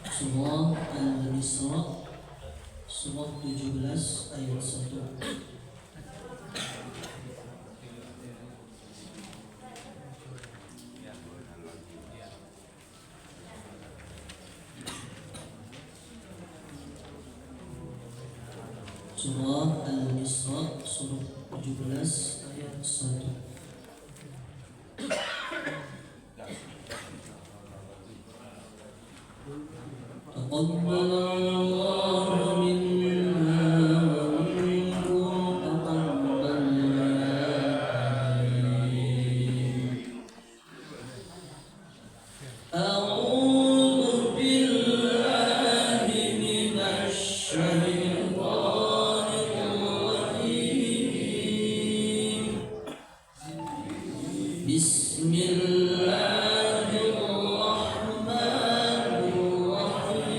Surah Al-Isra Surah 17 ayat 1. Surah Al-Isra Surah 17 ayat 1. تقبل الله منا ومنكم تقبل يا كريم. أعوذ بالله من الشيطان الرجيم. بسم الله الرحمن الرحيم.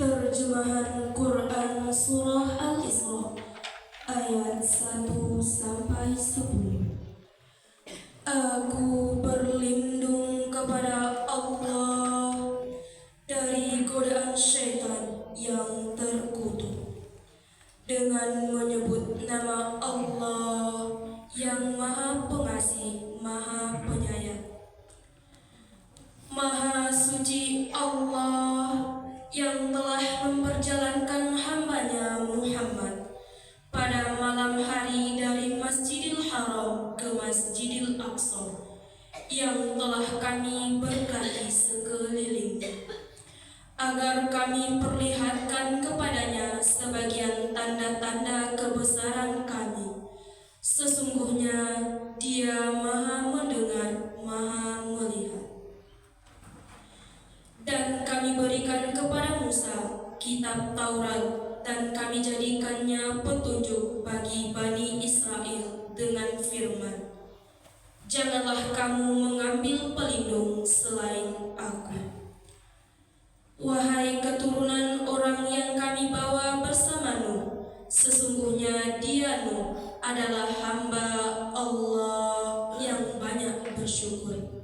Terjemahan Quran Surah Al-Isra ayat 1 sampai 10. Aku berlindung kepada Allah dari godaan syaitan yang terkutuk dengan menyebut nama Allah yang Maha Pengasih, Maha Penyayang. Maha suci Allah yang telah memperjalankan hambanya Muhammad pada malam hari dari Masjidil Haram ke Masjidil Aqsa yang telah kami berkahi sekelilingnya, agar kami perlihatkan kepadanya sebagian tanda-tanda kebesaran kami. Sesungguhnya Dia Maha mendengar, Maha melihat. Dan kami berikan kepada Musa kitab Taurat, dan kami jadikannya petunjuk bagi Bani Israel dengan firman, janganlah kamu mengambil pelindung selain aku. Wahai keturunan orang yang kami bawa bersama Nuh, sesungguhnya dia Nuh adalah hamba Allah yang banyak bersyukur.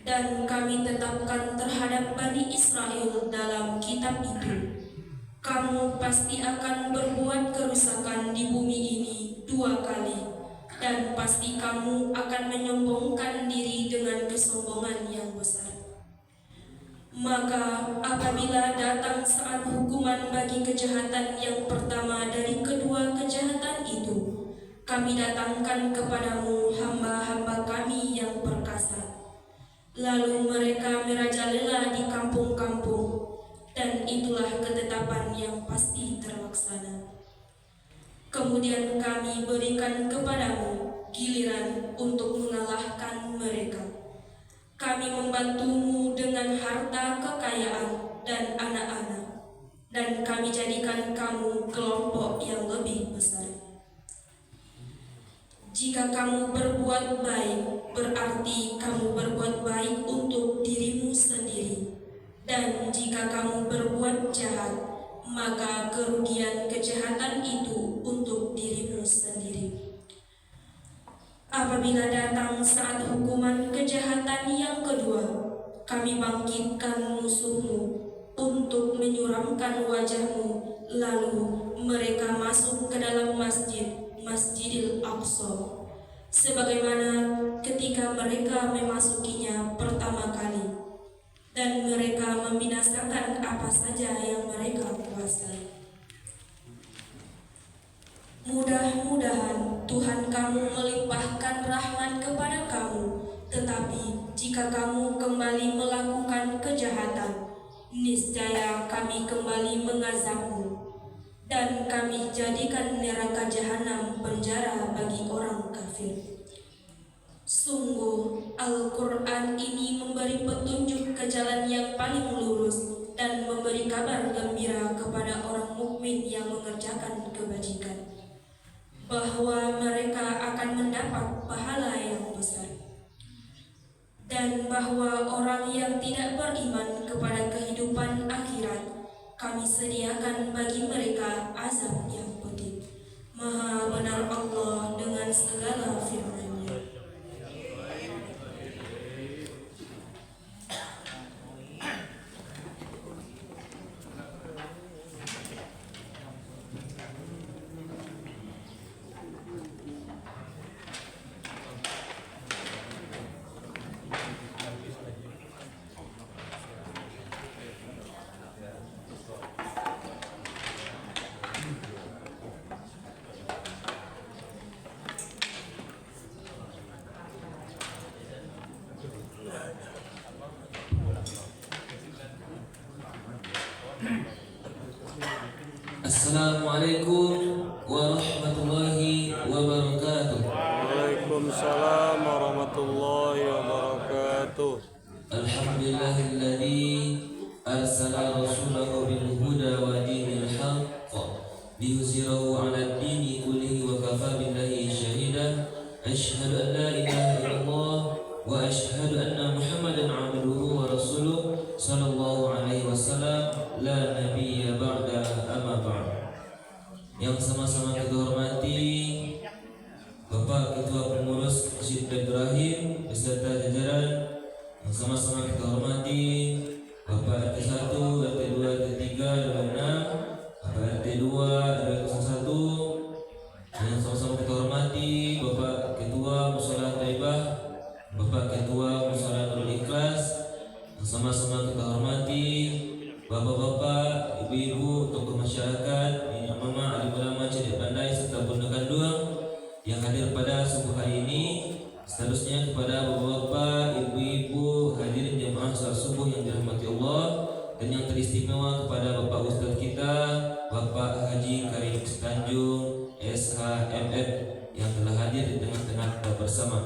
Dan kami tetapkan terhadap Bani Israel dalam kitab itu, kamu pasti akan berbuat kerusakan di bumi ini 2 kali, dan pasti kamu akan menyombongkan diri dengan kesombongan yang besar. Maka apabila datang saat hukuman bagi kejahatan yang pertama dari kedua kejahatan itu, kami datangkan kepadamu hamba-hamba kami yang perkasa. Lalu mereka merajalela di kampung-kampung, dan itulah ketetapan yang pasti terlaksana. Kemudian kami berikan kepadamu giliran untuk mengalahkan mereka. Kami membantumu dengan harta kekayaan dan anak-anak, dan kami jadikan kamu kelompok yang lebih besar. Jika kamu berbuat baik, berarti kamu berbuat baik untuk dirimu sendiri. Dan jika kamu berbuat jahat, maka kerugian kejahatan itu untuk dirimu sendiri. Apabila datang saat hukuman kejahatan yang kedua, kami bangkitkan musuhmu untuk muramkan wajahmu. Lalu mereka masuk ke dalam Masjidil Aqsa, sebagaimana ketika mereka memasukinya pertama kali, dan mereka membinasakan apa saja yang mereka kuasai. Mudah-mudahan Tuhan kamu melimpahkan rahmat kepada kamu, tetapi jika kamu kembali melakukan kejahatan, niscaya kami kembali mengazabmu, dan kami jadikan neraka jahanam penjara bagi orang kafir. Sungguh, Al-Quran ini memberi petunjuk ke jalan yang paling lurus dan memberi kabar gembira kepada orang mukmin yang mengerjakan kebajikan, bahwa mereka akan mendapat pahala yang besar, dan bahwa orang yang tidak beriman kepada kehidupan akhirat, kami sediakan bagi mereka azab yang pedih. Maha benar Allah dengan segala firman-Nya. Assalamualaikum warahmatullahi wabarakatuh. Waalaikumsalam warahmatullahi wabarakatuh. Alhamdulillahilladzi arsala rasulahu bil huda wa dinil haqq liyuzhirahu 'alad dini kullihi wa kafa billahi shahida. Asyhadu an la ilaha illallah wa asyhadu anna Muhammadan 'abduhu wa rasuluh sallallahu alaihi wasallam la nabiyya ba'da amma ba'd. Yang sama-sama kita hormati Bapak Ketua Pengurus Masjid Ibrahim beserta jajaran, yang sama-sama kita hormati Bapak RT 1, RT 2, RT 3, RT 6, Bapak RT 2, RT 1, dan yang sama-sama kita hormati Bapak Ketua Mushola Thaibah, Bapak Ketua Mushola Nurul Ikhlas, yang sama-sama kita hormati Bapak-bapak, ibu-ibu, tokoh masyarakat, nenek mama, alim ulama, cerdik pandai, serta bunda kandung yang hadir pada subuh hari ini. Seterusnya kepada bapak-bapak, ibu-ibu, hadirin jemaah salat subuh yang dirahmati Allah, dan yang teristimewa kepada Bapak Ustaz kita, Bapak Haji Karim Tanjung SHMM yang telah hadir di tengah-tengah kita bersama.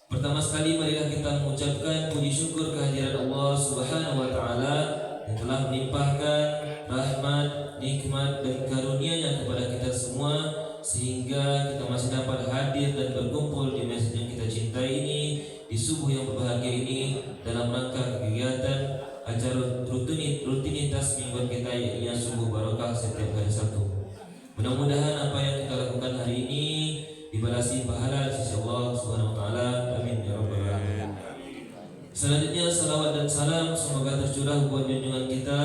Pertama sekali marilah kita mengucapkan puji syukur kehadiran Allah Subhanahu wa taala yang telah melimpahkan rahmat, nikmat dan karunia-Nya kepada kita semua, sehingga kita masih dapat hadir dan berkumpul di masjid yang kita cintai ini di subuh yang berbahagia ini dalam rangka kegiatan acara rutinitas mingguan kita, yaitu subuh barokah setiap hari Sabtu. Mudah-mudahan apa yang kita lakukan hari ini dibalasi pahala di sisi Allah Subhanahu wa taala. Amin ya rabbal alamin. Selanjutnya salawat dan salam semoga tercurah buat junjungan kita,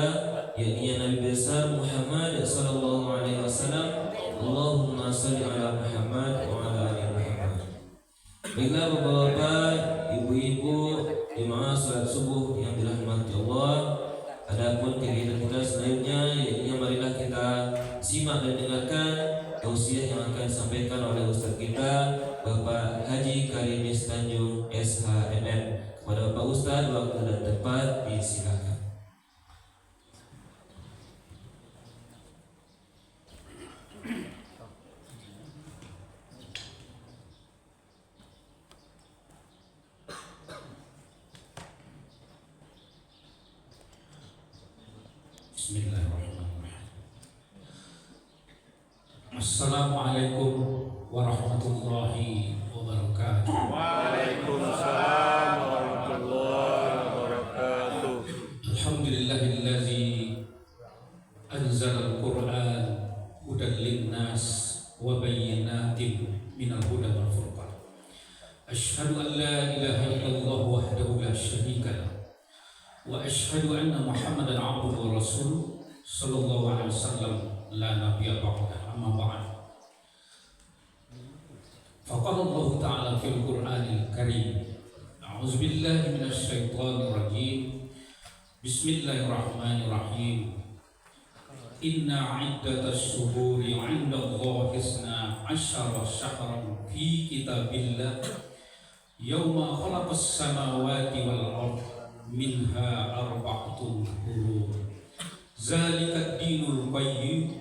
yakni Nabi besar Muhammad sallallahu alaihi wasallam. Allahumma shalli ala Muhammad wa ala ali Muhammad. Baiklah bapak-bapak, ibu-ibu, jemaah salat subuh yang dirahmati Allah, adapun kegiatan kita selanjutnya, yaitu marilah kita simak dan dengarkan tausiah yang akan disampaikan oleh Ustaz kita Bapak Haji Karimis Tanjung SHMM. Kepada Bapak Ustaz, waktu dan tempat disilakan. Bismillahirrahmanirrahim. Assalamualaikum warahmatullahi wabarakatuh. Waalaikumsalam warahmatullahi wabarakatuh. Alhamdulillahillazi anzala al-Qur'an hudan linnas wa bayyinatin minal huda wal furqan. Asyhadu an la ilaha illallah wahdahu la syarika lah wa asyhadu anna Muhammadan abduhu wa rasuluh sallallahu alaihi wasallam la nabiyya ba'da amma ba'd. Faqala Allah ta'ala fil Qur'anil Karim, a'udzu billahi minasy syaithanir rajim. Bismillahirrahmanirrahim. Inna 'iddatasy syuhuri 'inda Allahi 12 syahran fi kitabillah yauma khalaqas samawati wal ardh minha arba'atun hurum. Zalika ad-dinul qayyim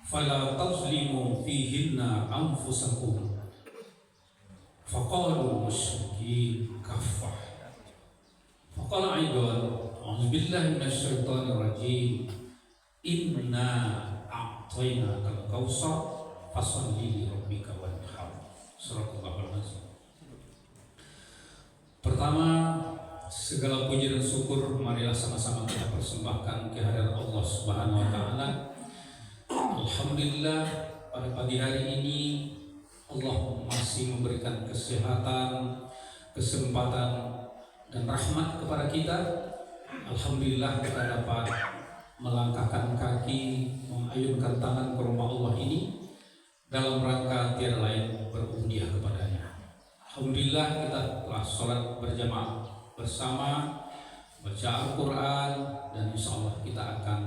fala tazlimu fihinna anfusakum. Faqalu musyrikin kaffah. Faqala aidan, a'udzu billahi minasy syaithanir rajim. Inna a'tainakal kautsar fasholli li rabbika wanhar. Surah Al-Azim. Pertama, segala puji dan syukur marilah sama-sama kita persembahkan kehadirat Allah Subhanahu wa taala. Alhamdulillah, pada pagi hari ini Allah masih memberikan kesehatan, kesempatan dan rahmat kepada kita. Alhamdulillah kita dapat melangkahkan kaki, mengayunkan tangan ke rumah Allah ini dalam rangka tiada lain berundiah kepadanya. Alhamdulillah kita telah sholat berjamaah bersama, baca Al-Quran, dan insya Allah kita akan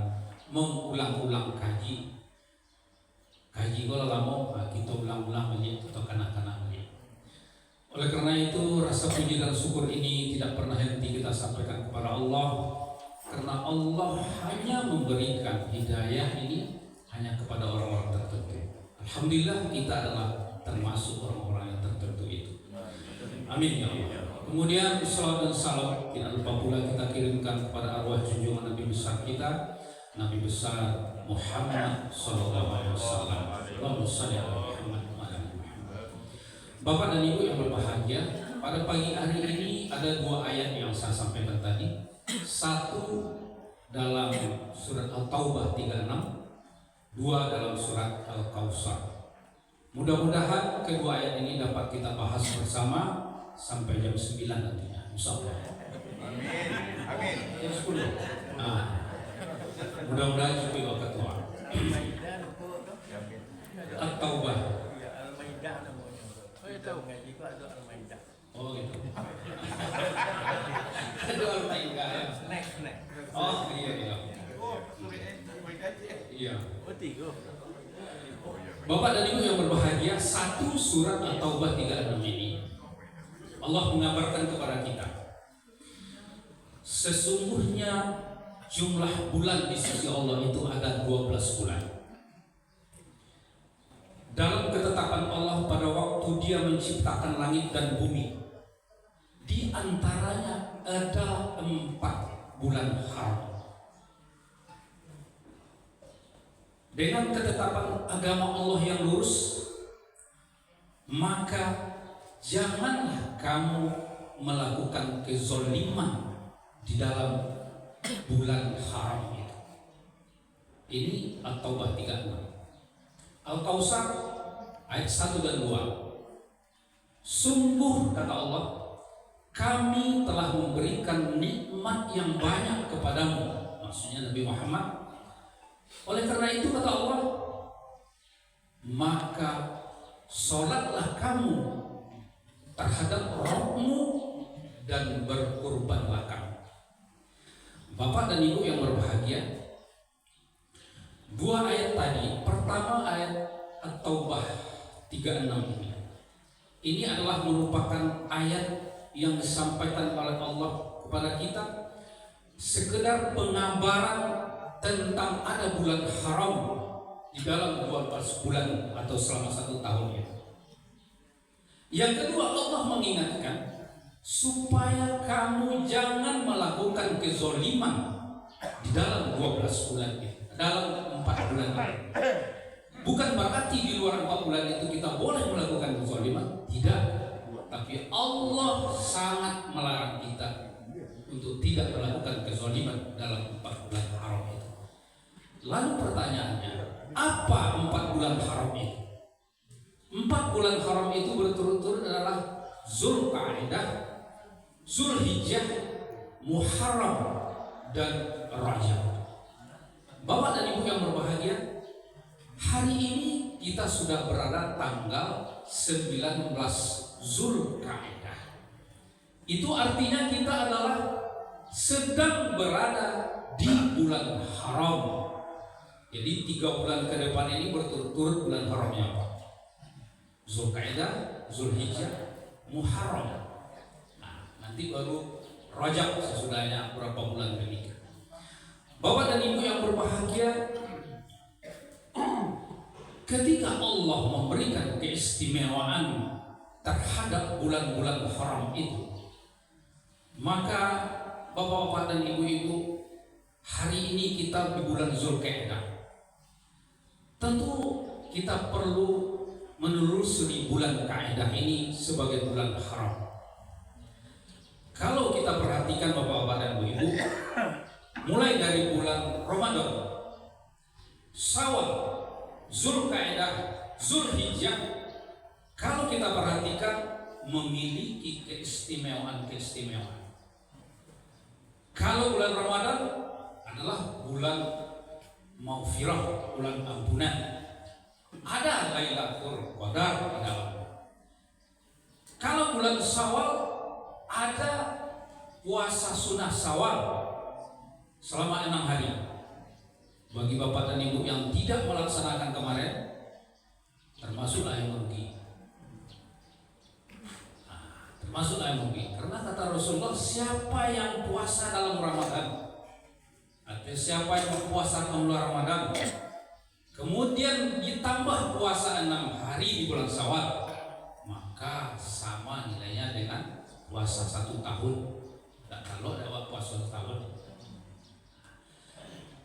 mengulang-ulang kaji kalau lama kita ulang-ulang melihat atau kanak-kanak melihat. Oleh karena itu rasa puji dan syukur ini tidak pernah henti kita sampaikan kepada Allah, karena Allah hanya memberikan hidayah ini hanya kepada orang-orang tertentu. Alhamdulillah kita adalah termasuk orang-orang yang tertentu itu. Amin ya Allah. Kemudian salawat dan salam tidak lupa pula kita kirimkan kepada arwah junjungan Nabi besar kita, Nabi besar Muhammad sallallahu alaihi wasallam. Allahumma shalli ala Muhammad wa ala Muhammad. Bapak dan Ibu yang berbahagia, pada pagi hari ini ada dua ayat yang saya sampaikan tadi. Satu dalam surat At-Taubah 36, dua dalam surat Al-Kautsar. Mudah-mudahan kedua ayat ini dapat kita bahas bersama sampai jam 9 nantinya, insyaallah. Amin. Amin. Jam 10. Nah, mudah-mudahan cukup waktu tua. At-Taubah. Al-Maidah namanya. Saya tahu ngaji kok ada Al-Maidah. Oh gitu. Ada Al-Maidah ya. Snack. Oh iya. Oh, Al-Maidah. Iya. Oh, tiga. Bapak dan Ibu yang berbahagia, satu surat At-Taubah 36 ini Allah mengabarkan kepada kita, sesungguhnya jumlah bulan di sisi Allah itu ada 12 bulan. Dalam ketetapan Allah pada waktu Dia menciptakan langit dan bumi, di antaranya ada 4 bulan haram. Dengan ketetapan agama Allah yang lurus, maka janganlah kamu melakukan kezoliman di dalam bulan haram itu. Ini At-Taubah 36. Al-Kautsar ayat 1 dan 2. Sungguh kata Allah, kami telah memberikan nikmat yang banyak kepadamu, maksudnya Nabi Muhammad. Oleh karena itu kata Allah, maka sholatlah kamu terhadap Rabbmu dan berkurbanlah kamu. Bapak dan Ibu yang berbahagia, dua ayat tadi, pertama ayat At-Taubah 36 ini adalah merupakan ayat yang disampaikan oleh Allah kepada kita sekedar pengabaran tentang ada bulan haram di dalam 12 bulan atau selama 1 tahun ya. Yang kedua, Allah mengingatkan supaya kamu jangan melakukan kezoliman di dalam 12 bulan itu, dalam 4 bulan itu. Bukan berarti di luar 4 bulan itu kita boleh melakukan kezoliman, tidak. Tapi Allah sangat melarang kita untuk tidak melakukan kezoliman dalam 4 bulan haram itu. Lalu pertanyaannya, apa 4 bulan haram itu? 4 bulan haram itu berturut-turut adalah Zulqa'dah, Zulhijjah, Muharram, dan Rajab. Bapak dan Ibu yang berbahagia, hari ini kita sudah berada tanggal 19 Zulkaidah. Itu artinya kita adalah sedang berada di bulan haram. Jadi 3 bulan ke depan ini berturut-turut bulan haramnya Pak. Zulkaidah, Zulhijjah, Muharram. Nah, nanti baru Rajab sesudahnya berapa bulan berikutnya. Bapak dan Ibu yang berbahagia, ketika Allah memberikan keistimewaan terhadap bulan-bulan haram itu, maka Bapak-bapak dan Ibu-ibu, hari ini kita di bulan Zulkaidah. Tentu kita perlu menelusuri bulan kaidah ini sebagai bulan haram. Kalau kita perhatikan Bapak-bapak dan Ibu, mulai dari bulan Ramadan, Syawal, Zulkaidah, Zulhijjah, kalau kita perhatikan memiliki keistimewaan-keistimewaan. Kalau bulan Ramadan adalah bulan maghfirah, bulan ampunan. Ada Lailatul Qadar di dalamnya. Kalau bulan Syawal ada puasa sunnah Syawal selama 6 hari. Bagi Bapak dan Ibu yang tidak melaksanakan kemarin, termasuklah yang merugi. Termasuklah yang merugi. Karena kata Rasulullah, siapa yang puasa dalam Ramadan, artinya siapa yang berpuasa dalam bulan Ramadan, kemudian ditambah puasa 6 hari di bulan Syawal, maka sama nilainya dengan puasa 1 tahun. Dan kalau ada puasa 1 tahun.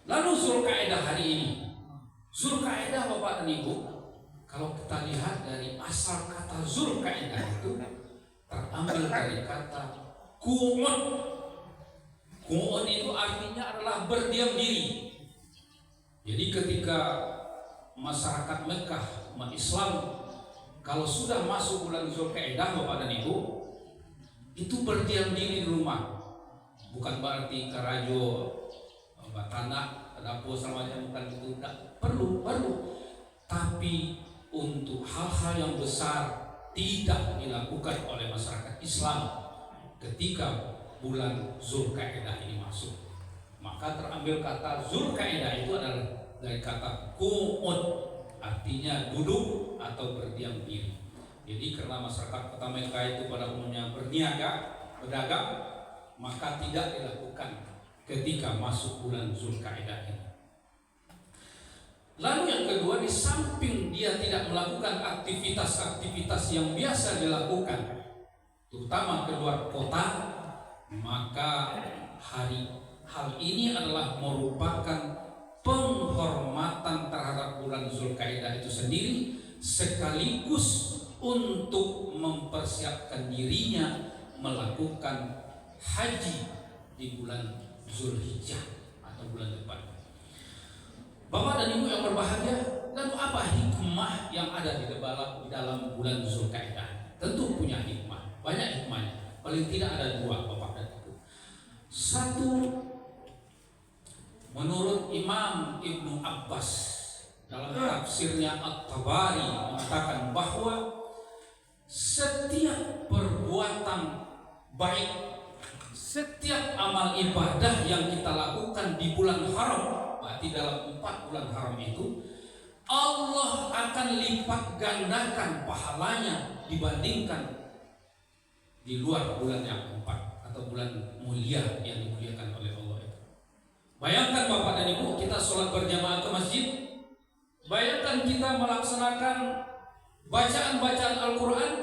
Lalu Zulkaidah hari ini, Zulkaidah Bapak dan Ibu, kalau kita lihat dari asal kata Zulkaidah itu terambil dari kata Qu'ud. Qu'ud itu artinya adalah berdiam diri. Jadi ketika masyarakat Mekah, umat Islam, kalau sudah masuk bulan Zulkaidah Bapak dan Ibu, itu berdiam diri di rumah. Bukan berarti karajo, batanak, dapur semuanya, bukan itu. Tidak perlu. Tapi untuk hal-hal yang besar tidak dilakukan oleh masyarakat Islam ketika bulan Zulkaidah ini masuk. Maka terambil kata Zulkaidah itu adalah dari kata Qu'ud, artinya duduk atau berdiam diri. Jadi karena masyarakat kota Mekah itu pada umumnya berniaga, berdagang, maka tidak dilakukan ketika masuk bulan Zulkaidah ini. Lalu yang kedua, di samping dia tidak melakukan aktivitas-aktivitas yang biasa dilakukan, terutama keluar kota, maka hal ini adalah merupakan penghormatan terhadap bulan Zulkaidah itu sendiri, sekaligus untuk mempersiapkan dirinya melakukan haji di bulan Zulhijjah atau bulan depan. Bapak dan Ibu yang berbahagia, lalu apa hikmah yang ada di dalam bulan Zulkaidah? Tentu punya hikmah, banyak hikmahnya. Paling tidak ada 2 Bapak dan Ibu. 1, menurut Imam Ibnu Abbas dalam tafsirnya At-Tabari mengatakan bahwa setiap perbuatan baik, setiap amal ibadah yang kita lakukan di bulan haram, berarti dalam 4 bulan haram itu, Allah akan lipat gandakan pahalanya dibandingkan di luar bulan yang 4 atau bulan mulia yang dimuliakan oleh Allah itu. Bayangkan Bapak dan Ibu, kita sholat berjamaah ke masjid, bayangkan kita melaksanakan bacaan-bacaan Al-Quran,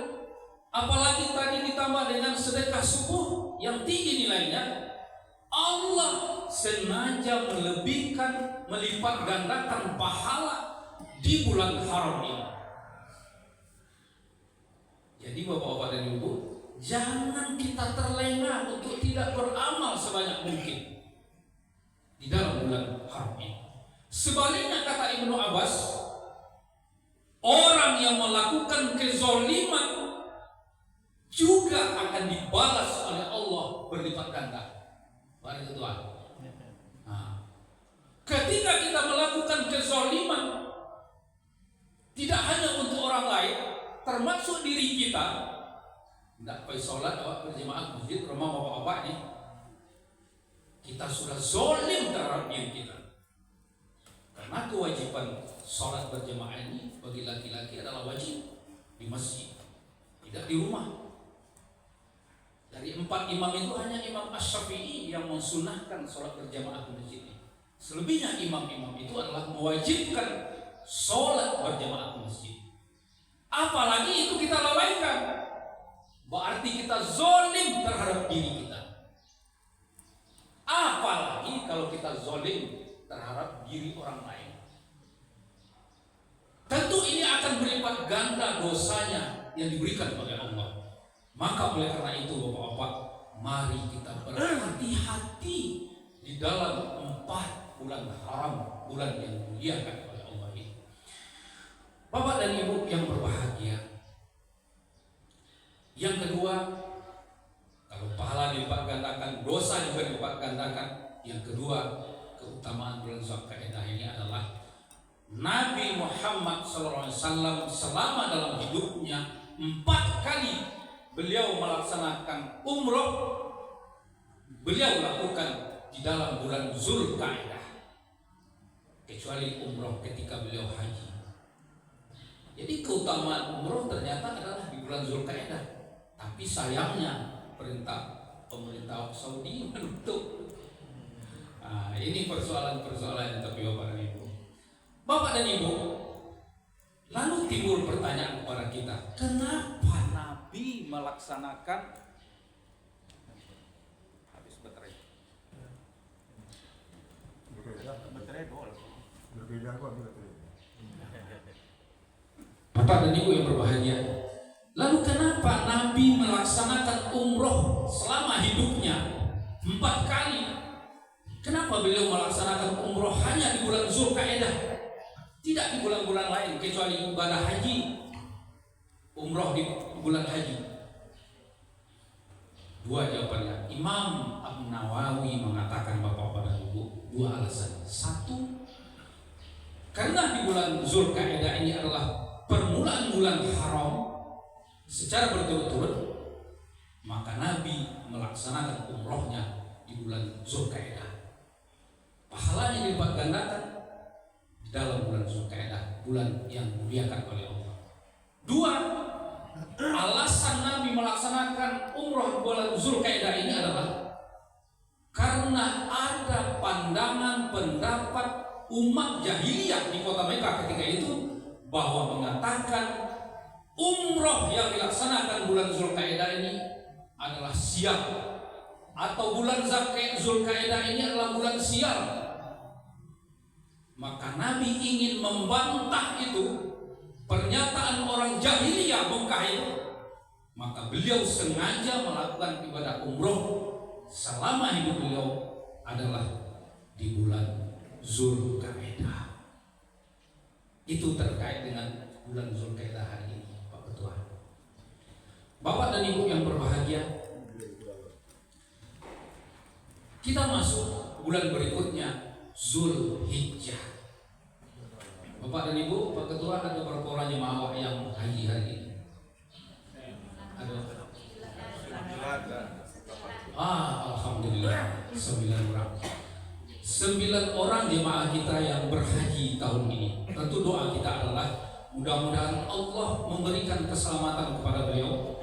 apalagi tadi ditambah dengan sedekah subuh yang tinggi nilainya, Allah sengaja melipat gandakan pahala di bulan haram ini. Jadi Bapak-bapak dan Ibu, jangan kita terlena untuk tidak beramal sebanyak mungkin di dalam bulan haram ini. Sebaliknya kata Ibnu Abbas, orang yang melakukan kezaliman juga akan dibalas oleh Allah berlipat ganda. Baik itu Tuhan. Nah, Ketika kita melakukan kezaliman, tidak hanya untuk orang lain, termasuk diri kita. Tidak pergi sholat, awak berjemaah masjid, rumah bapak-bapak nih, kita sudah zalim terhadap diri kita. Karena kewajiban sholat berjemaah ini bagi laki-laki adalah wajib di masjid, tidak di rumah. Dari 4 imam itu hanya Imam Asy-Syafi'i yang mensunahkan sholat berjamaah di masjid. Selebihnya imam-imam itu adalah mewajibkan sholat berjamaah di masjid. Apalagi itu kita lalaikan, berarti kita zalim terhadap diri kita. Apalagi kalau kita zalim terhadap diri orang lain. Tentu ini akan berlipat ganda dosanya yang diberikan oleh Allah. Maka oleh karena itu Bapak-bapak, mari kita berhati-hati di dalam 4 bulan haram, bulan yang dimuliakan oleh Allah ini. Bapak dan Ibu yang berbahagia, yang kedua, kalau pahala dilipat gandakan, dosa juga dilipat gandakan. Yang kedua, keutamaan bulan Zulkaidah ini adalah Nabi Muhammad SAW selama dalam hidupnya 4 kali beliau melaksanakan umroh, beliau lakukan di dalam bulan Zulkaidah, kecuali umroh ketika beliau haji. Jadi keutamaan umroh ternyata adalah di bulan Zulkaidah. Tapi sayangnya pemerintah Saudi menutup. Nah, ini persoalan-persoalan yang tapi Bapak dan Ibu. Bapak dan Ibu, lalu timbul pertanyaan kepada kita, kenapa Nabi melaksanakan habis baterai? Berbeda kok baterai. Bapak dan Ibu yang berbahagia, lalu kenapa Nabi melaksanakan umroh selama hidupnya 4 kali? Kenapa beliau melaksanakan umroh hanya di bulan Zulkaidah, tidak di bulan-bulan lain kecuali ibadah haji, umroh di bulan haji? 2 jawabannya. Imam An-Nawawi mengatakan, Bapak-bapak dan Ibu, 2 alasan. 1, karena di bulan Zulkaidah ini adalah permulaan bulan haram secara berturut-turut, maka Nabi melaksanakan umrohnya di bulan Zulkaidah. Pahalanya dilipat gandakan di dalam bulan Zulkaidah, bulan yang dimuliakan oleh Allah. 2, alasan Nabi melaksanakan umroh bulan Zulkaidah ini adalah karena ada pandangan pendapat umat jahiliyah di kota Mekah ketika itu bahwa mengatakan umroh yang dilaksanakan bulan Zulkaidah ini adalah sial, atau bulan Zulkaidah ini adalah bulan sial. Maka Nabi ingin membantah itu, pernyataan orang jahiliyah Mekah itu. Maka beliau sengaja melakukan ibadah umroh selama hidup beliau adalah di bulan Zulkaidah. Itu terkait dengan bulan Zulkaidah hari ini, Pak Ketua. Bapak dan Ibu yang berbahagia, kita masuk bulan berikutnya, Zulhijjah. Bapak dan Ibu, Pak Ketua, ada berapa orang jemaah yang haji hari ini? Ada? Alhamdulillah, 9 orang. 9 orang jemaah kita yang berhaji tahun ini. Tentu doa kita adalah mudah-mudahan Allah memberikan keselamatan kepada beliau,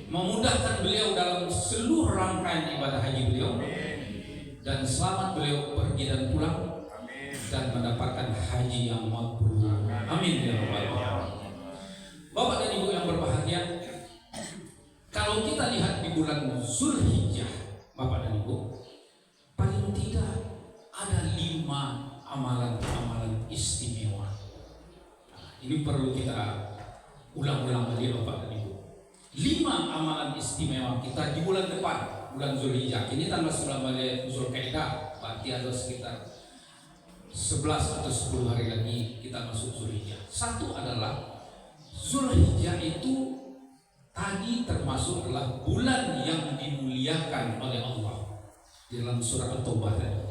memudahkan beliau dalam seluruh rangkaian ibadah haji beliau, dan selamat beliau pergi dan pulang dan mendapatkan haji yang mabrur. Amin ya rabbal alamin. Bapak dan Ibu yang berbahagia, kalau kita lihat di bulan Zulhijjah, Bapak dan Ibu, paling tidak ada 5 amalan-amalan istimewa. Ini perlu kita ulang-ulang lagi, Bapak dan Ibu. 5 amalan istimewa kita di bulan depan, bulan Zulhijjah. Ini tanggal 9 Zulkaidah, berarti ada sekitar 11 atau 10 hari lagi kita masuk Zulhijjah. 1 adalah Zulhijjah itu tadi termasuk adalah bulan yang dimuliakan oleh Allah di dalam surah At-Taubah tadi.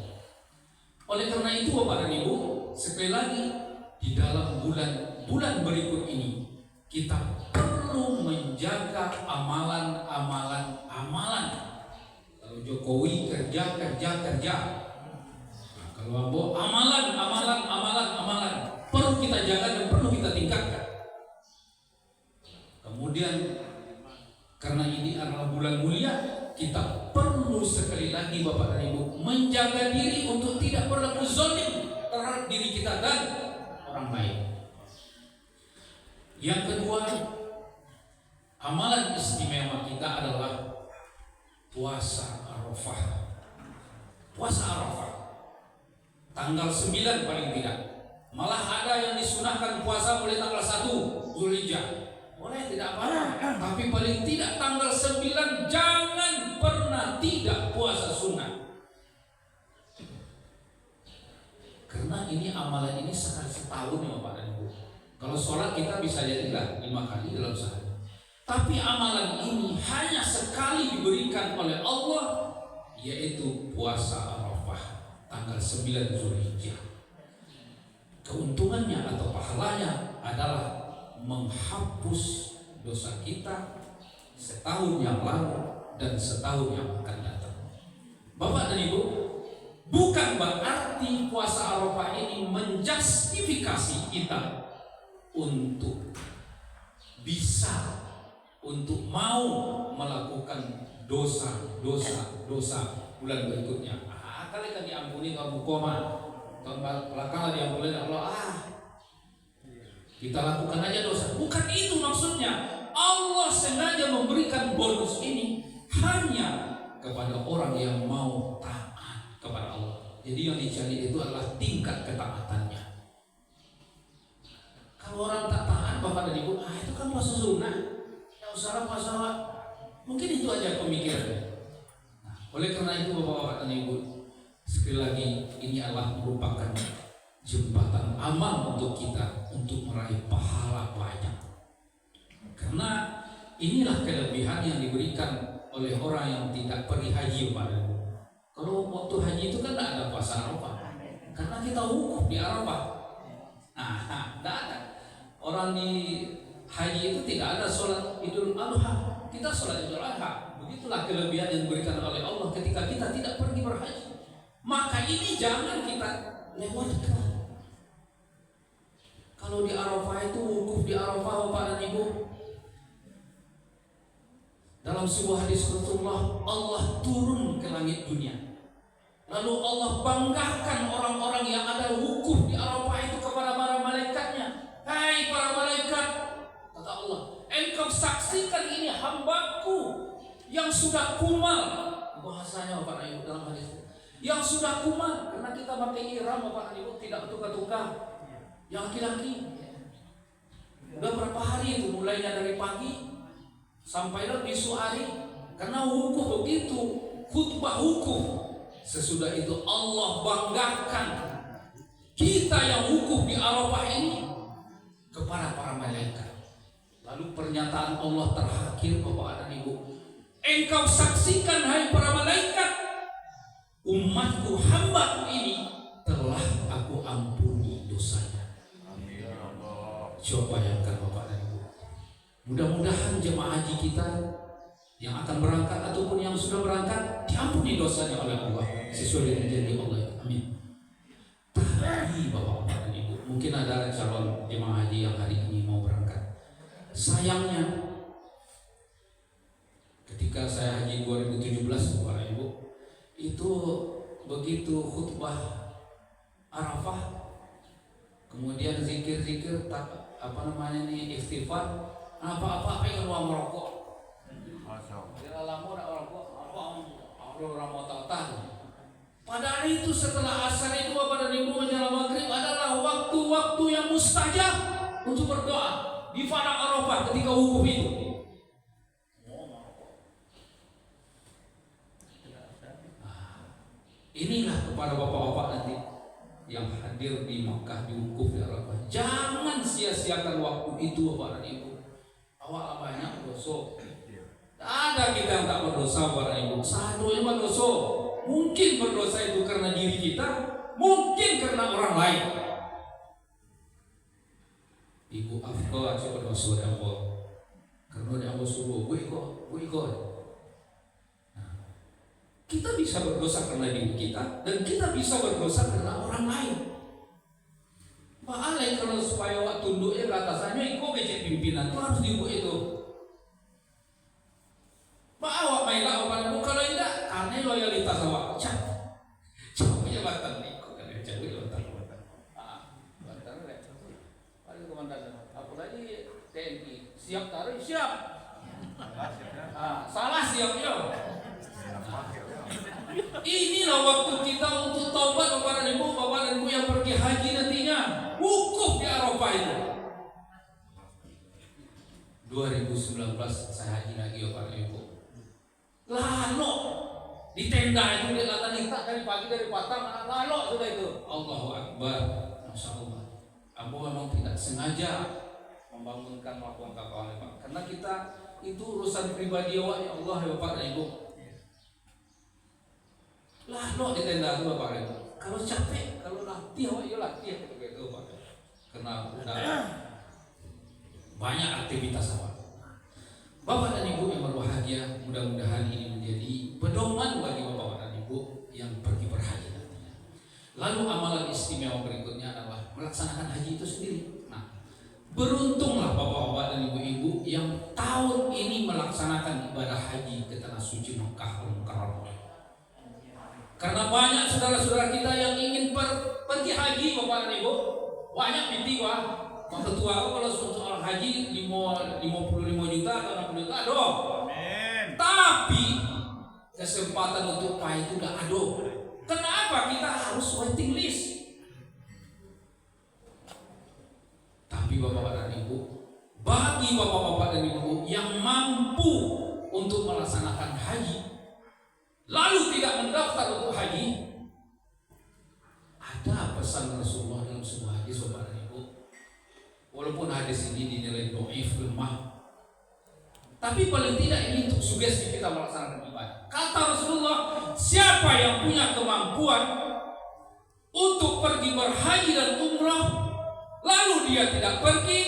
Oleh karena itu Bapak dan Ibu, sekali lagi di dalam bulan berikut ini kita perlu menjaga amalan. Kalau Jokowi kerja. Nah, kalau Ambo amalan perlu kita jaga dan perlu kita tingkatkan. Kemudian karena ini adalah bulan mulia, kita perlu sekali lagi Bapak dan Ibu menjaga diri untuk tidak berlaku zalim terhadap diri kita dan orang lain. Yang kedua, amalan istimewa kita adalah puasa Arafah. Puasa Arafah tanggal 9 paling tidak. Malah ada yang disunahkan puasa mulai tanggal 1 Zulhijjah. Boleh tidak apa-apa, tapi paling tidak tanggal 9 jangan pernah tidak puasa sunnah. Karena ini amalan ini sekali setahun ya Bapak dan Ibu. Kalau sholat kita bisa jadilah 5 kali dalam sehari. Tapi amalan ini hanya sekali diberikan oleh Allah, yaitu puasa Arafah tanggal 9 Zulhijjah. Keuntungannya atau pahalanya adalah menghapus dosa kita setahun yang lalu dan setahun yang akan datang. Bapak dan Ibu, bukan berarti puasa Arafah ini menjustifikasi kita untuk bisa, untuk mau melakukan dosa bulan berikutnya. Kali kan diampuni kamu koma, tahun belakangan diampuni Allah. Kita lakukan aja dosa. Bukan itu maksudnya. Allah sengaja memberikan bonus ini hanya kepada orang yang mau taat kepada Allah. Jadi yang dicari itu adalah tingkat ketaatannya. Kalau orang tak taat Bapak dan Ibu, itu kan puasa sunnah. Yang usah puasa, mungkin itu aja pemikirannya. Nah, oleh karena itu Bapak dan Ibu, sekali lagi ini adalah merupakan jembatan amal untuk kita untuk meraih pahala banyak. Karena inilah kelebihan yang diberikan oleh orang yang tidak pergi haji Bapak. Kalau waktu haji itu kan tidak ada puasa Arafah, karena kita wukuf di Arafah. Tidak ada. Orang di haji itu tidak ada sholat Idul Adha, kita sholat Idul Adha. Begitulah kelebihan yang diberikan oleh Allah ketika kita tidak pergi berhaji. Maka ini jangan kita lewatkan. Kalau di Arafah itu wukuf di Arafah Bapak dan Ibu, dalam sebuah hadis Rasulullah, Allah turun ke langit dunia. Lalu Allah banggakan orang-orang yang ada wukuf di Arafah itu kepada para malaikatnya. Hai para malaikat, kata Allah, engkau saksikan ini hambaku yang sudah kumal. Bahasanya Bapak dan Ibu dalam hadis itu, yang sudah kumal, karena kita pakai ihram Bapak dan Ibu tidak tukar-tukar. Yang laki-laki udah berapa hari itu, mulainya dari pagi sampai besok hari, karena wukuf begitu, khutbah wukuf. Sesudah itu Allah banggakan kita yang wukuf di Arafah ini kepada para malaikat. Lalu pernyataan Allah terakhir Bapak dan Ibu, engkau saksikan hai para malaikat, umatku hambaku ini telah aku ampuni dosanya. Coba bayangkan Bapak dan Ibu. Mudah-mudahan jemaah haji kita yang akan berangkat ataupun yang sudah berangkat diampuni dosanya oleh Allah sesuai dengan janji Allah. Amin. Tapi Bapak dan Ibu, mungkin ada calon jemaah haji yang hari ini mau berangkat. Sayangnya ketika saya haji 2017 Bapak dan Ibu, itu begitu khutbah Arafah, kemudian zikir-zikir istighfar, apa yang orang merokok. Dalam orang mau tahu. Padahal itu setelah asar itu Bapak dan Ibu menjelang maghrib adalah waktu-waktu yang mustajab untuk berdoa di padang Arafah ketika wukuf itu. Inilah kepada bapak-bapak nanti yang hadir di Makkah di wukuf di Arafah. Jangan sia-siakan waktu itu Bapak dan Ibu. Awal banyak dosa. Tak ada kita yang tak berdosa Bapak dan Ibu. Satu yang berdosa. Mungkin berdosa itu karena diri kita, mungkin mungkin karena orang lain. Ibu Afko aja berdosa apa? Karena dia Allah suruh, gue ikut. Nah, kita bisa berdosa karena diri kita, dan kita bisa berdosa karena orang lain. Pak Alay kalau supaya wak tunduknya ke atasannya, ikut becek pimpinan itu harus diikut itu. Pak awak main lah awak kalau tidak, karena loyalitas awak jauh jabatan ikut kan jauh jabatan. Apalagi TNI siap taruh siap. Salah siapnya. Inilah waktu kita untuk taubat Bapak dan Ibu yang pergi haji nantinya. Wukuf di Arafah itu. 2019 saya haji lagi Bapak dan Ibu. Lalu di tenda itu dia datang dari pagi dari Patang lalu sudah itu. Allahu Akbar. Masya Allah. Aku memang tidak sengaja membangunkan lapangan kawan Pak. Karena kita itu urusan pribadi awak ya Allah ya Bapak dan Ibu. Lalu di tenda itu Bapak dan Ibu. Kalau capek, kalau latih awak ya latih gitu Pak. Karena udah banyak aktivitas awak. Bapak dan Ibu yang berbahagia, mudah-mudahan ini menjadi pedoman bagi Bapak dan Ibu yang pergi berhaji nantinya. Lalu amalan istimewa berikutnya adalah melaksanakan haji itu sendiri. Nah, beruntunglah Bapak-bapak dan Ibu-ibu yang tahun ini melaksanakan ibadah haji ke tanah suci Makkah Al-Mukarramah. Karena banyak saudara-saudara kita yang ingin pergi haji Bapak dan Ibu. Banyak binti Pak. Pak Ketua kalau soal haji 55 juta atau 60 juta aduh. Amin. Tapi kesempatan untuk Pak itu tidak ada. Kenapa kita harus waiting list? Tapi Bapak dan Ibu, bagi Bapak-bapak dan Ibu yang mampu untuk melaksanakan haji lalu tidak mendaftar untuk haji, ada pesan Rasulullah dalam sebuah hadis Bapak dan Ibu. Walaupun hadis ini dinilai dhaif, lemah, tapi paling tidak ini untuk sugesti kita melaksanakan ibadah. Kata Rasulullah, siapa yang punya kemampuan untuk pergi berhaji dan umrah, lalu dia tidak pergi,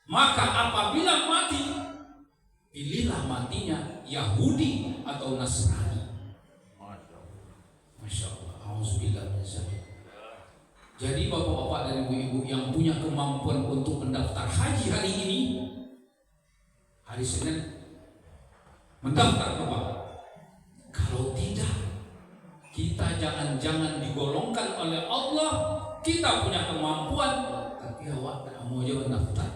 maka apabila mati, pilihlah matinya Yahudi atau Nasrani. Masya Allah, auzubillah min dzalik. Jadi bapak-bapak dan ibu-ibu yang punya kemampuan untuk mendaftar haji hari ini, hari Senin mendaftar Bapak. Kalau tidak, kita jangan digolongkan oleh Allah. Kita punya kemampuan, tapi awak tidak mau aja mendaftar.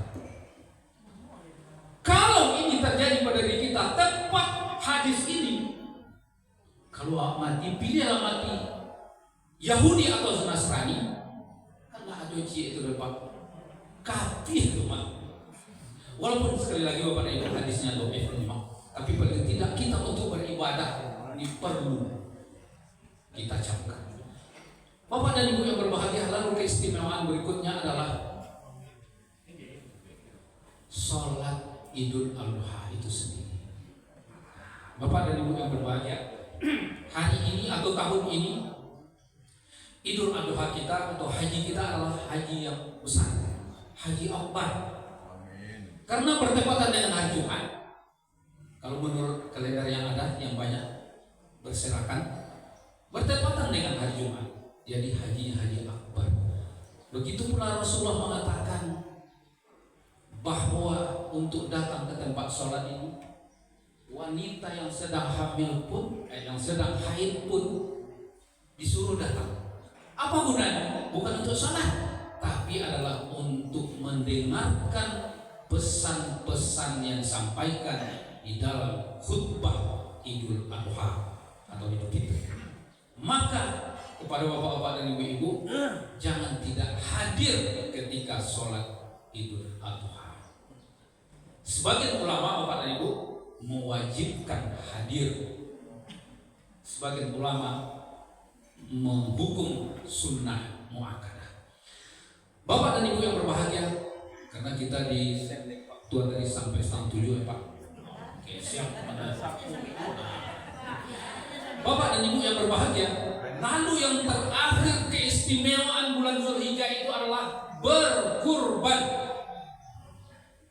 Kalau ini terjadi pada diri kita, tepat hadis ini. Kalau awak mati, pilihlah mati Yahudi atau Nasrani. Doci itu Bapak kafir itu Pak. Walaupun sekali lagi Bapak dan Ibu hadisnya dhaif memang, tapi paling tidak kita untuk beribadah ini perlu kita camkan. Bapak dan Ibu yang berbahagia, lalu keistimewaan berikutnya adalah sholat Idul Adha itu sendiri. Bapak dan Ibu yang berbahagia, hari ini atau tahun ini Idul Adha kita atau haji kita adalah haji yang besar, haji akbar. Karena bertepatan dengan hari Jumat. Kalau menurut kalender yang ada yang banyak berserakan, bertepatan dengan hari Jumat. Jadi haji akbar. Begitu pula Rasulullah mengatakan bahwa untuk datang ke tempat sholat ini, wanita yang sedang hamil pun, yang sedang haid pun disuruh datang. Apa gunanya? Bukan untuk salat, tapi adalah untuk mendengarkan pesan-pesan yang disampaikan di dalam khutbah Idul Adha atau Idul Fitri. Maka kepada bapak-bapak dan ibu-ibu, jangan tidak hadir ketika sholat Idul Adha. Sebagian ulama bapak dan ibu mewajibkan hadir. Sebagian ulama menghukum sunnah muakkadah. Bapak dan Ibu yang berbahagia, karena kita di Tuhan tadi sampai setengah 7 ya Pak. Oke, siap. Bapak dan Ibu yang berbahagia, lalu yang terakhir keistimewaan keistimewaan bulan Zulhijjah itu adalah berkurban.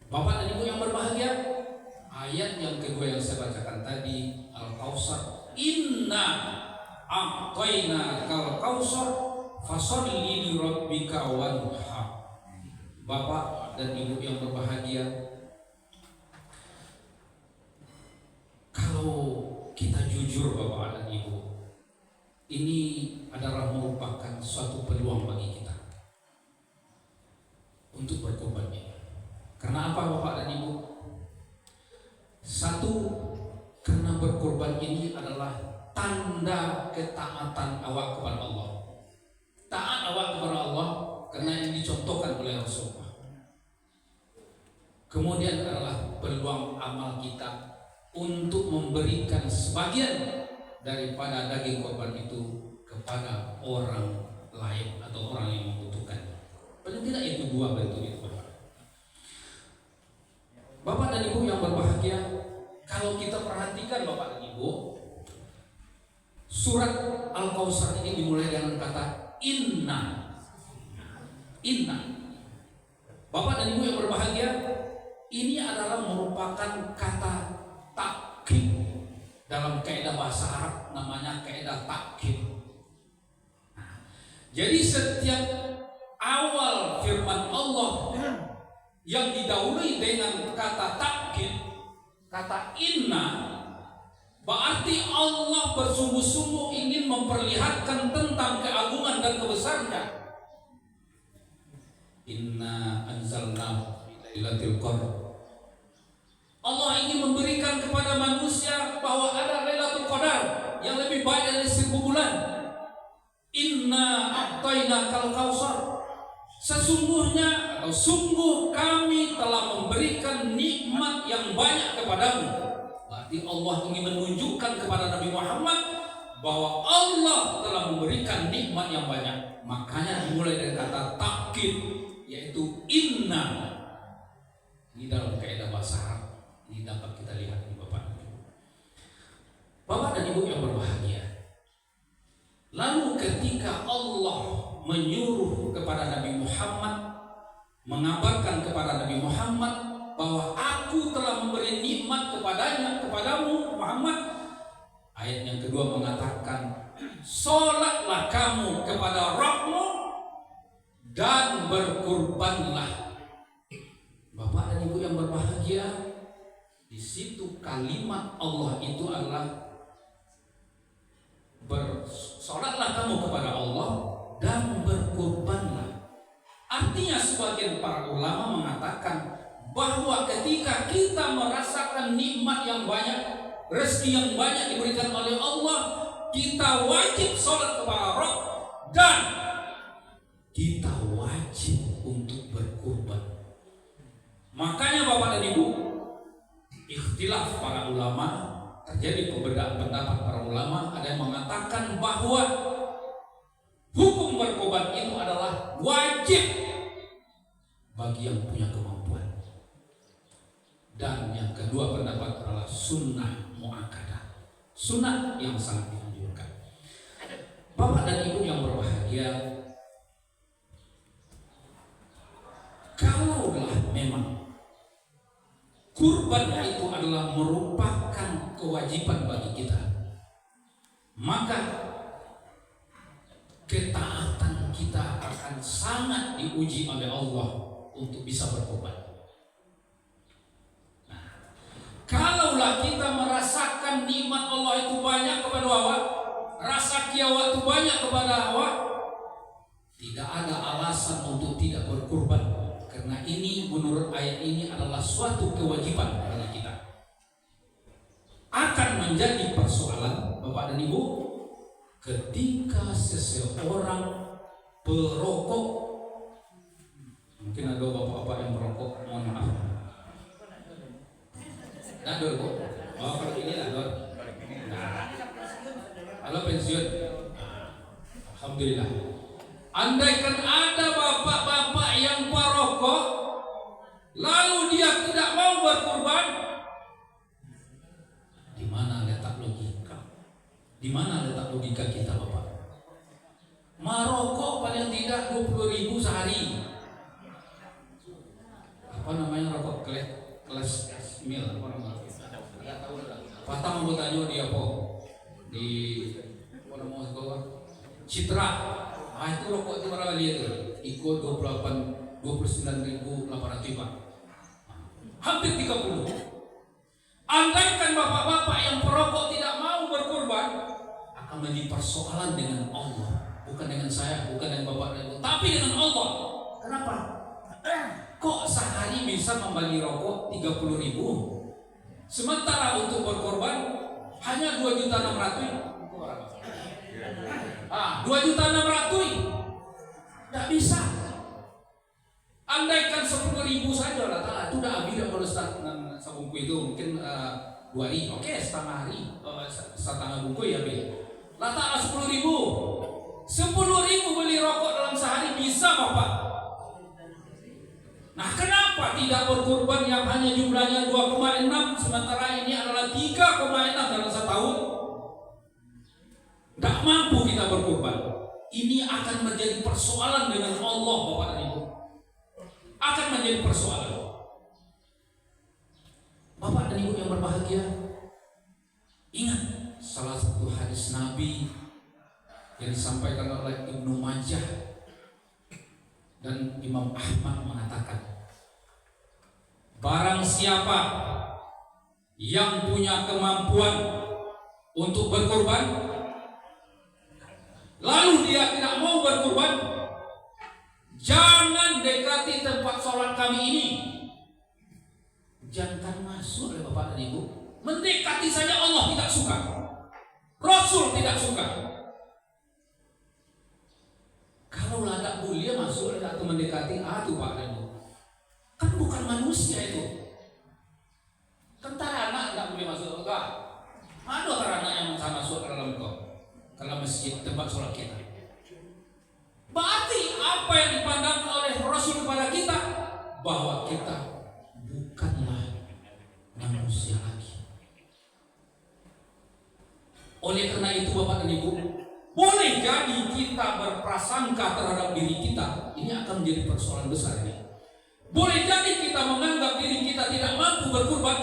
Bapak dan Ibu yang berbahagia, ayat yang kedua yang saya bacakan tadi, Al-Kautsar, inna a'tayna kal kautsar fasholli li rabbika wanhar. Bapak dan Ibu yang berbahagia, kalau kita jujur Bapak dan Ibu, ini adalah merupakan suatu peluang bagi kita untuk berkorban ini. Karena apa Bapak dan Ibu? Satu, karena berkorban ini adalah tanda ketaatan awak kepada Allah. Taat awak kepada Allah karena yang dicontohkan oleh Rasulullah. Kemudian adalah peluang amal kita untuk memberikan sebagian daripada daging korban itu kepada orang lain atau orang yang membutuhkan. Paling tidak itu dua bentuk itu Bapak. Bapak dan Ibu yang berbahagia, kalau kita perhatikan Bapak dan Ibu, surat Al-Kautsar ini dimulai dengan kata inna. Inna. Bapak dan Ibu yang berbahagia, ini adalah merupakan kata takkid. Dalam kaidah bahasa Arab namanya kaidah takkid. Jadi setiap awal firman Allah yang didahului dengan kata takkid, kata inna, berarti Allah bersungguh-sungguh ingin memperlihatkan tentang keagungan dan kebesarannya. Inna anzalnahu fi lailatul qadar. Allah ingin memberikan kepada manusia bahwa ada Lailatul Qadar yang lebih baik dari 1000 bulan. Inna a'tayna kal kautsar. Sesungguhnya atau sungguh kami telah memberikan nikmat yang banyak kepadamu. Berarti Allah ingin menunjukkan kepada Nabi Muhammad bahwa Allah telah memberikan nikmat yang banyak. Makanya dimulai dari kata takkid, yaitu inna. Ini dalam kaidah bahasa Arab. Ini dapat kita lihat di Bapak dan Ibu. Bapak dan Ibu yang berbahagia. Lalu ketika Allah menyuruh kepada Nabi Muhammad, mengabarkan kepada Nabi Muhammad bahwa aku telah memberi nikmat kepadamu Muhammad, ayat yang kedua mengatakan, sholatlah kamu kepada Rabbmu dan berkurbanlah. Bapak dan Ibu yang berbahagia, di situ kalimat Allah itu adalah bersolatlah kamu kepada Allah dan berkurbanlah. Artinya sebagian para ulama mengatakan bahwa ketika kita merasakan nikmat yang banyak, rezeki yang banyak diberikan oleh Allah, kita wajib sholat kepada Rabb dan kita wajib untuk berkurban. Makanya Bapak dan Ibu, ikhtilaf para ulama, terjadi perbedaan pendapat para ulama. Ada yang mengatakan bahwa hukum berkorban itu adalah wajib bagi yang punya kemampuan. Dan yang kedua pendapat adalah sunnah muakkadah, sunnah yang sangat dianjurkan. Bapak dan Ibu yang berbahagia, kalaulah memang kurban itu adalah merupakan kewajiban bagi kita, maka ketaatan kita akan sangat diuji oleh Allah untuk bisa berkorban. Nah, kalaulah kita merasakan nikmat Allah itu banyak kepada awak, rasa kiawak itu banyak kepada awak, tidak ada alasan untuk tidak berkorban. Karena ini menurut ayat ini adalah suatu kewajiban bagi kita. Akan menjadi persoalan Bapak dan Ibu ketika seseorang perokok. Mungkin ada bapak-bapak yang merokok, mohon maaf. Nador kok. Oh, kalau ini nador. Nah, kalau pensiun, alhamdulillah. Andaikan ada bapak-bapak yang perokok, lalu dia tidak mau berkorban, di mana letak logika? Di mana letak logika kita, Bapak? Merokok paling ada 20.000 sehari. Apa namanya rokok kelas mil apa namanya? Patang anggotanya dia di apa namanya Citra. Ah itu rokok itu berapa dia tuh? Ikut 29.800 Pak. Hampir 30. Andaikan bapak-bapak yang perokok tidak mau berkorban, akan menjadi persoalan dengan Allah, bukan dengan saya, bukan dengan bapak dan ibu, tapi dengan Allah. Kenapa? Kok sehari bisa membagi rokok 30.000, sementara untuk berkorban hanya 2.600.000. 2.600.000 tidak bisa. Andaikan 10.000 saja lah, itu udah habis kalau dengan sabungku itu mungkin 2 hari, oke setengah hari, setengah bungku ya bi. Letaklah 10.000 beli rokok dalam sehari bisa bapak. Nah kenapa tidak berkorban yang hanya jumlahnya 2,6 sementara ini adalah 3,6 dalam setahun? Tidak mampu kita berkorban. Ini akan menjadi persoalan dengan Allah bapak dan ibu. Akan menjadi persoalan. Bapak dan ibu yang berbahagia, ingat salah satu hadis Nabi yang disampaikan oleh Ibnu Majah dan Imam Ahmad mengatakan, barang siapa yang punya kemampuan untuk berkorban lalu dia tidak mau berkorban, jangan dekati tempat sholat kami ini. Jangan masuk oleh bapak dan ibu. Mendekati saja Allah tidak suka, Rasul tidak suka. Kalau ada mulia masuk atau mendekati, tuh pak dan ibu, kan bukan manusia itu. Kentara anak tidak boleh masuk enggak. Ada anak yang bisa masuk ke dalam masjid tempat sholat kita. Berarti apa yang dipandang oleh Rasul kepada kita, bahwa kita bukanlah manusia lagi. Oleh karena itu bapak dan ibu, boleh jadi kita berprasangka terhadap diri kita, ini akan menjadi persoalan besar ini. Boleh jadi kita menganggap diri kita tidak mampu berkorban,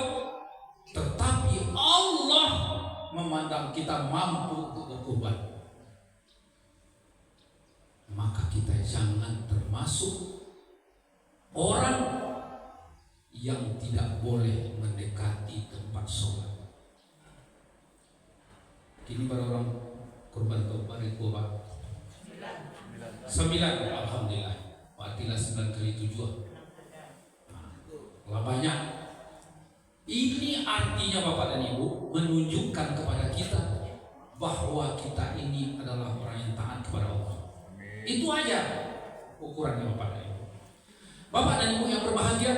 tetapi Allah memandang kita mampu untuk berkorban. Maka kita jangan termasuk orang yang tidak boleh mendekati tempat sholat. Kini baru orang korban taubat itu Pak 9, alhamdulillah. Artinya 9 kali 7. Lah banyak. Ini artinya Bapak dan Ibu menunjukkan kepada kita bahwa kita ini adalah orang yang taat kepada Allah. Itu aja ukurannya Bapak dan Ibu. Bapak dan Ibu yang berbahagia,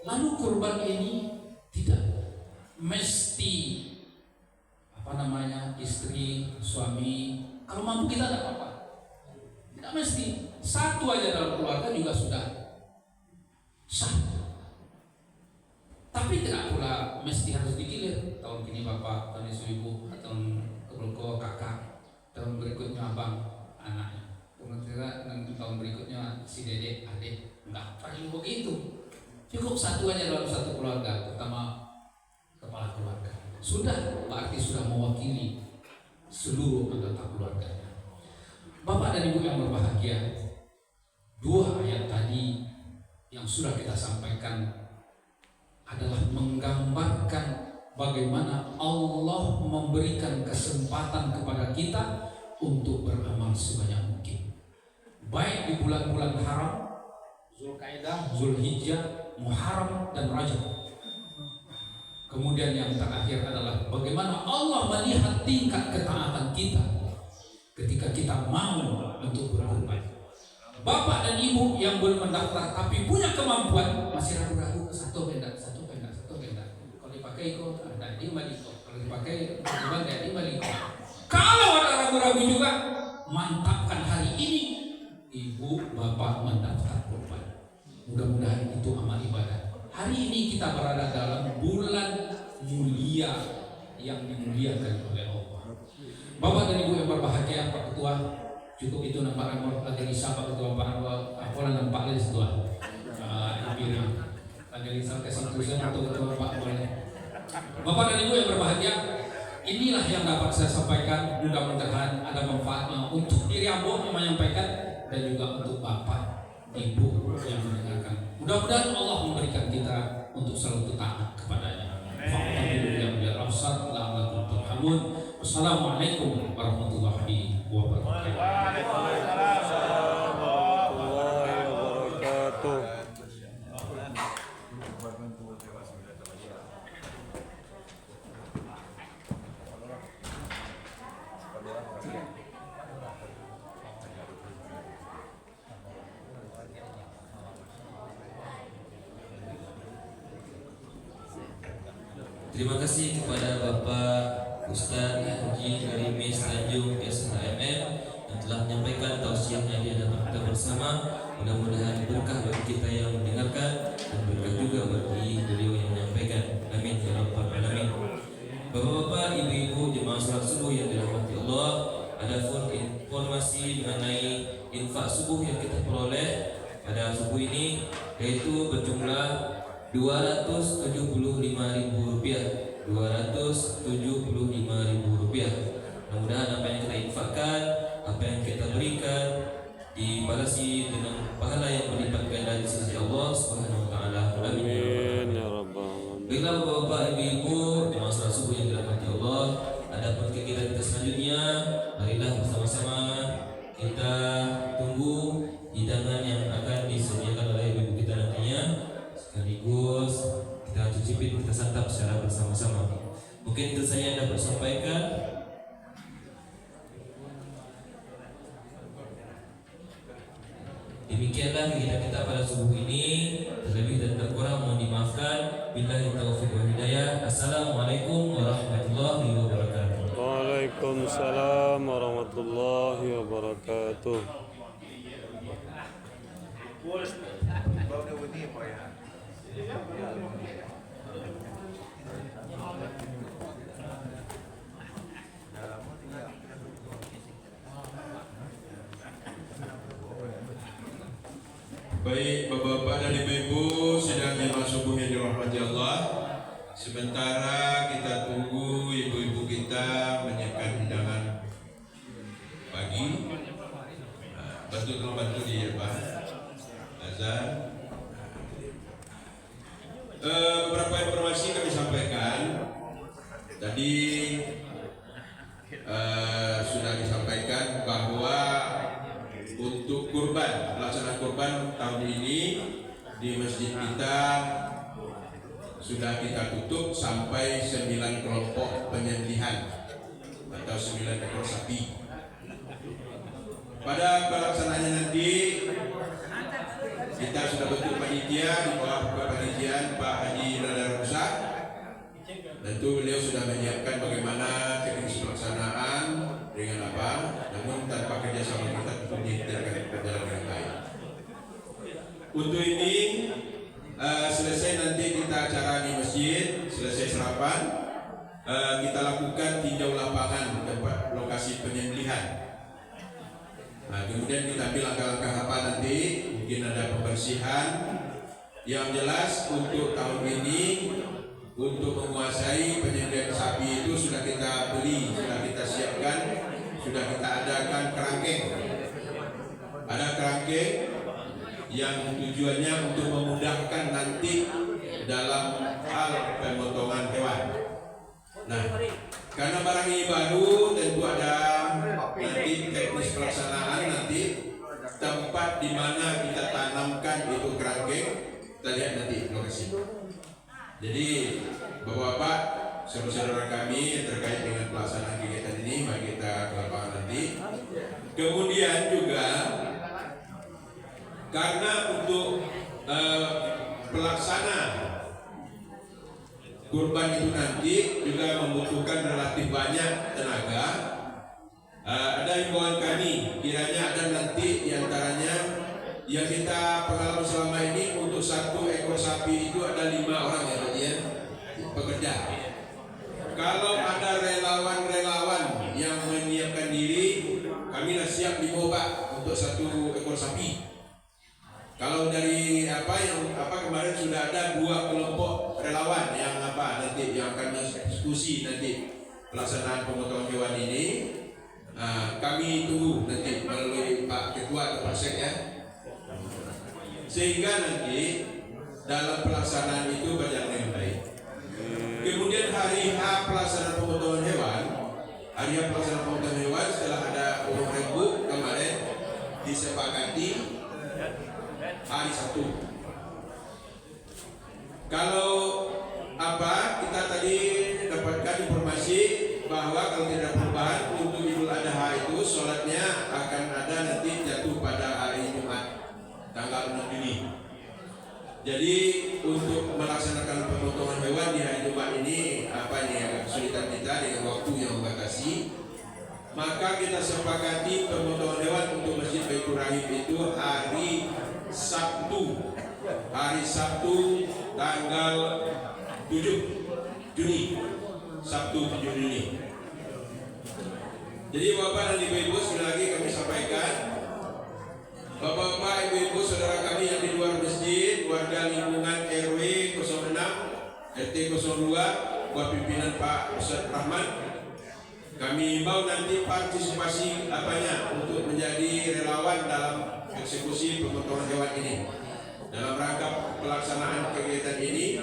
lalu kurban ini tidak mesti istri, suami. Kalau mampu kita tidak apa-apa. Tidak mesti. Satu aja dalam keluarga juga sudah sah. Tapi tidak pula mesti harus digilir. Tahun ini bapak, tahun ini ibu, tahun keberko kakak, tahun berikutnya abang, anaknya. Nanti tahun berikutnya si dedek, adik. Enggak perlu begitu. Cukup satu aja dalam satu keluarga, terutama kepala keluarga. Sudah, berarti sudah mewakili seluruh anggota keluarganya. Bapak dan Ibu yang berbahagia, dua ayat tadi yang sudah kita sampaikan adalah menggambarkan bagaimana Allah memberikan kesempatan kepada kita untuk beramal sebanyak mungkin, baik di bulan-bulan haram, Zulkaidah, Zulhijjah, Muharram dan Rajab. Kemudian yang terakhir adalah bagaimana Allah melihat tingkat ketaatan kita ketika kita mau untuk berkorban. Bapak dan Ibu yang belum mendaftar tapi punya kemampuan, masih ragu-ragu satu benda. Kalau dipakai kok ada di Maliko, kalau dipakai berkorban ada di Maliko. Kalau ada ragu-ragu juga, mantapkan hari ini Ibu Bapak mendaftar korban. Mudah-mudahan itu amal ibadah. Hari ini kita berada dalam bulan mulia yang dimuliakan oleh Allah. Bapak dan Ibu yang berbahagia, Pak Ketua, cukup itu nampak lagi disapa ketua Pak nampak lagi setua Ibiri lagi disapa ke situ saya untuk ketua Pak boleh. Bapak dan Ibu yang berbahagia, inilah yang dapat saya sampaikan. Mudah-mudahan ada manfaatnya untuk diri Abo yang menyampaikan dan juga untuk Bapak Ibu yang mendengarkan. Mudah-mudahan Allah memberikan kita untuk selalu taat kepadanya. Wassalamualaikum warahmatullahi wabarakatuh. Waalaikumsalam warahmatullahi wabarakatuh. Terima kasih kepada Bapak Ustaz Haji Karimis Tanjung SHMM yang telah menyampaikan tausiahnya di hadapan kita bersama. Mudah-mudahan berkah bagi kita yang mendengarkan dan berkah juga bagi beliau yang menyampaikan. Amin ya rabbal alamin. Bapak-bapak, ibu-ibu jemaah salat subuh yang dirahmati Allah, adapun informasi mengenai infak subuh yang kita peroleh pada subuh ini yaitu berjumlah Rp275.000. Mudah-mudahan apa yang kita infakkan, apa yang kita berikan dibalasi dengan pahala yang berlipat ganda di sisi Allah Subhanahu wa taala. Amin ya rabbal alamin. Baiklah Bapak Ibu di masa subuh yang dirahmati Allah, adapun kegiatan kita selanjutnya, marilah bersama-sama kita tunggu hidangan yang akan disediakan oleh ibu kita nantinya. Sekaligus kita cicipin, kita santap secara bersama-sama. Mungkin itu saya dapat sampaikan. Demikianlah kegiatan kita pada subuh ini. Terlebih dan terkurang mohon dimaafkan. Billahi taufiq wal hidayah. Assalamualaikum warahmatullahi wabarakatuh. Waalaikumsalam warahmatullahi wabarakatuh. Baik Bapak-bapak dan Ibu-ibu sidang jemaah subuh yang dirahmati Allah. Sementara kita tunggu ibu-ibu kita menyiapkan hidangan pagi. Tolong bantu di Pak azan. Beberapa informasi kami sampaikan. Tadi sudah disampaikan bahwa untuk kurban, pelaksanaan kurban tahun ini di masjid kita sudah kita tutup sampai 9 kelompok penyembelihan atau 9 ekor sapi. Pada pelaksanaannya nanti kita sudah bentuk panitia di bawah kepanitiaan Pak Haji Radar Rusak. Tentu beliau sudah menyiapkan bagaimana teknis pelaksanaan dengan apa, namun tanpa kerjasama kita tentunya tidak akan berjalan dengan baik. Untuk ini selesai nanti kita acara di masjid, selesai sarapan, kita lakukan tinjau lapangan tempat lokasi penyembelihan. Nah, kemudian kita ambil langkah-langkah apa nanti, mungkin ada pembersihan. Yang jelas untuk tahun ini untuk menguasai penyembelihan sapi itu sudah kita beli, sudah kita siapkan, sudah kita adakan kerangkeng. Ada kerangkeng yang tujuannya untuk memudahkan nanti dalam hal pemotongan hewan. Nah, karena barang ini baru, tentu ada nanti teknis pelaksanaan, nanti tempat di mana kita tanamkan itu kerangkeng, kita lihat nanti lokasi. Jadi Bapak-bapak, saudara-saudara kami yang terkait dengan pelaksanaan kegiatan ini, mari kita ke lapangan nanti. Kemudian juga karena untuk pelaksana kurban itu nanti juga membutuhkan relatif banyak tenaga. Ada himbauan kami, kiranya ada nanti diantaranya yang kita pengalaman selama ini, untuk 1 ekor sapi itu ada 5 orang ya pekerja. Kalau ada relawan-relawan yang menyiapkan diri, kami siap dibawa Pak untuk 1 ekor sapi. Kalau dari kemarin sudah ada 2 kelompok relawan yang nanti yang akan diskusi nanti pelaksanaan pemotongan hewan ini. Kami tunggu nanti melalui Pak Ketua atau Pak Sek ya, sehingga nanti dalam pelaksanaan itu berjalan dengan baik. Kemudian hari H pelaksanaan pemotongan hewan, setelah ada urung rembuk kemarin disepakati hari Sabtu. Kalau kita tadi dapatkan informasi bahwa kalau tidak perubahan untuk Idul Adha itu sholatnya akan ada nanti jatuh pada hari Jumat tanggal 6 Juni. Jadi untuk melaksanakan pemotongan hewan di hari Jumat ini kesulitan kita dengan waktu yang membatasi. Maka kita sepakati pemotongan hewan untuk Masjid Baitur Rahim itu hari Sabtu tanggal 7 Juni. Sabtu 7 Juni. Jadi Bapak dan Ibu-ibu, sekali lagi kami sampaikan, Bapak-bapak, Ibu-ibu, saudara kami yang di luar masjid, warga lingkungan RW 06, RT 02, buat pimpinan Pak Ustadz Rahman, kami himbau nanti partisipasi untuk menjadi relawan dalam eksekusi pemotongan hewan ini. Dalam rangka pelaksanaan kegiatan ini,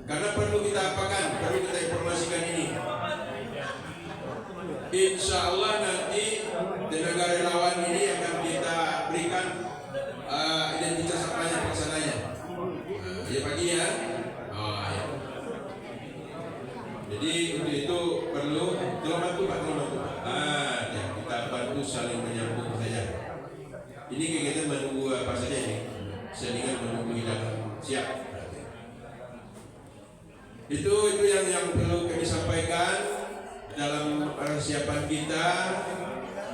karena perlu kita informasikan ini. Insya Allah nanti tenaga relawan ini akan kita berikan identitas pelaksananya. Ya pagi ya. Ya. Jadi untuk itu perlu tolong bantu Pak. Ya, kita bantu saling menyambung saja. Ini kegiatan menunggu apa saja ini? Sedangkan menunggu hidangan siap. Itu yang perlu kami sampaikan dalam persiapan kita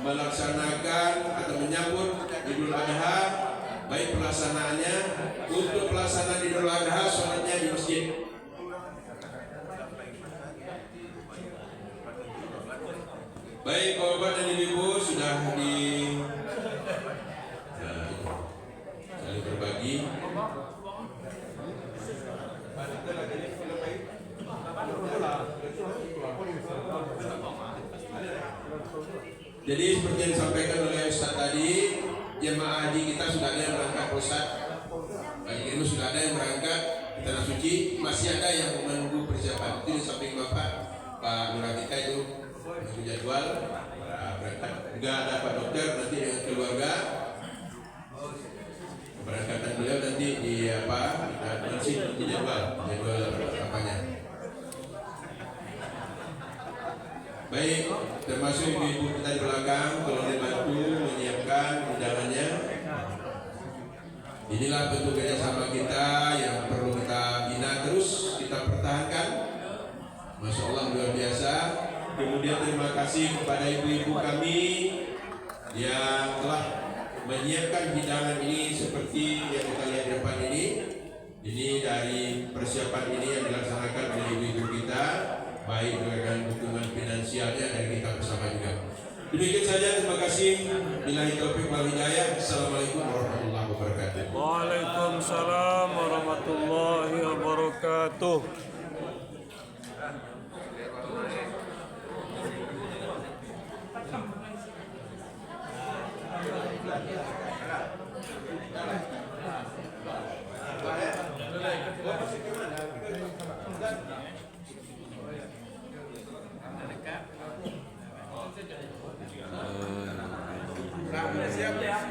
melaksanakan atau menyambut Idul Adha, baik pelaksanaannya. Untuk pelaksanaan Idul Adha sholatnya di masjid. Baik Bapak dan Ibu sudah saling berbagi. Jadi seperti yang disampaikan oleh Ustaz tadi, jemaah haji kita sudah ada yang berangkat Ustaz. Haji ini sudah ada yang berangkat di Tanah Suci, masih ada yang menunggu persiapan. Itu di samping Bapak Pak Lurah kita itu menunggu jadwal berangkat. Juga ada Pak Dokter nanti dengan keluarga. Keberangkatan beliau nanti di masih di jadwal apanya. Baik, termasuk ibu-ibu kita di belakang, tolong dibantu menyiapkan undangannya. Inilah bentuk kerjasama kita yang perlu kita bina terus, kita pertahankan. Masya Allah luar biasa. Kemudian terima kasih kepada ibu-ibu kami yang telah menyiapkan hidangan ini seperti yang kita lihat di depan ini. Ini dari persiapan ini yang dilaksanakan oleh ibu-ibu kita, baik dengan dukungan finansialnya dari kita bersama juga. Demikian saja, terima kasih. Billahi taufiq wal hidayah. Assalamualaikum warahmatullahi wabarakatuh. Waalaikumsalam warahmatullahi wabarakatuh. Siap ya,